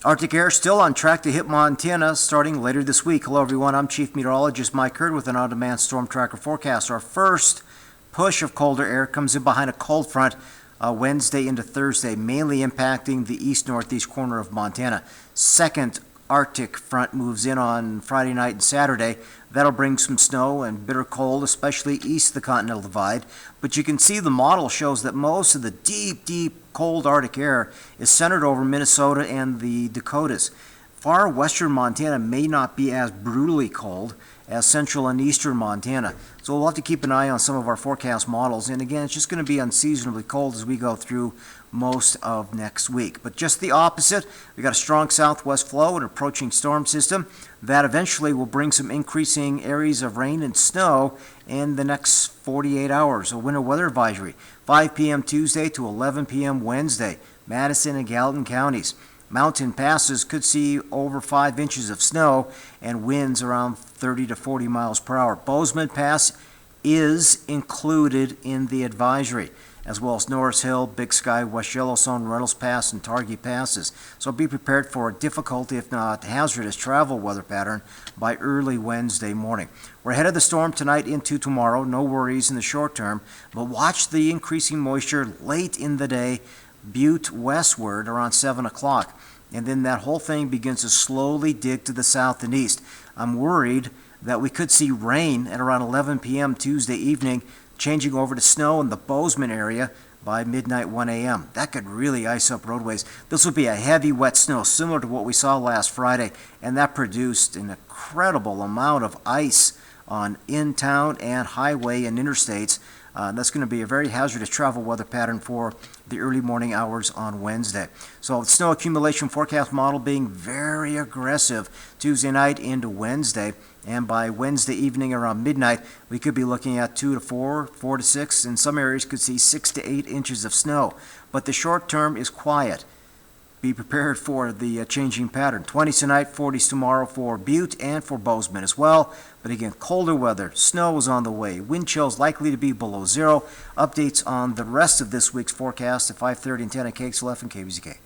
Arctic air still on track to hit Montana starting later this week. Hello everyone, I'm Chief Meteorologist Mike Hurd with an on-demand storm tracker forecast. Our first push of colder air comes in behind a cold front Wednesday into Thursday, mainly impacting the east-northeast corner of Montana. Second Arctic front moves in on Friday night and Saturday. That'll bring some snow and bitter cold, especially east of the Continental Divide. But you can see the model shows that most of the deep, cold Arctic air is centered over Minnesota and the Dakotas. Far western Montana may not be as brutally cold as central and eastern Montana. So we'll have to keep an eye on some of our forecast models. And again, it's just going to be unseasonably cold as we go through most of next week. But just the opposite, we got a strong southwest flow and approaching storm system that eventually will bring some increasing areas of rain and snow in the next 48 hours. A winter weather advisory, 5 p.m. Tuesday to 11 p.m. Wednesday, Madison and Gallatin counties. Mountain passes could see over 5 inches of snow and winds around 30 to 40 miles per hour. Bozeman Pass is included in the advisory, as well as Norris Hill, Big Sky, West Yellowstone, Reynolds Pass, and Targhee passes. So be prepared for a difficult, if not hazardous, travel weather pattern by early Wednesday morning. We're ahead of the storm tonight into tomorrow. No worries in the short term, but watch the increasing moisture late in the day, Butte westward around 7 o'clock. And then that whole thing begins to slowly dig to the south and east. I'm worried that we could see rain at around 11 p.m. Tuesday evening, changing over to snow in the Bozeman area by midnight 1 a.m. That could really ice up roadways. This would be a heavy wet snow similar to what we saw last Friday, and that produced an incredible amount of ice on in-town and highway and interstates. That's going to be a very hazardous travel weather pattern for the early morning hours on Wednesday. So the snow accumulation forecast model being very aggressive Tuesday night into Wednesday. And by Wednesday evening around midnight, we could be looking at 2 to 4, 4 to 6. In some areas could see 6 to 8 inches of snow. But the short term is quiet. Be prepared for the changing pattern. 20s tonight, 40s tomorrow for Butte and for Bozeman as well. But again, colder weather, snow is on the way. Wind chills likely to be below zero. Updates on the rest of this week's forecast at 5:30 and 10 at KXLF and KBZK.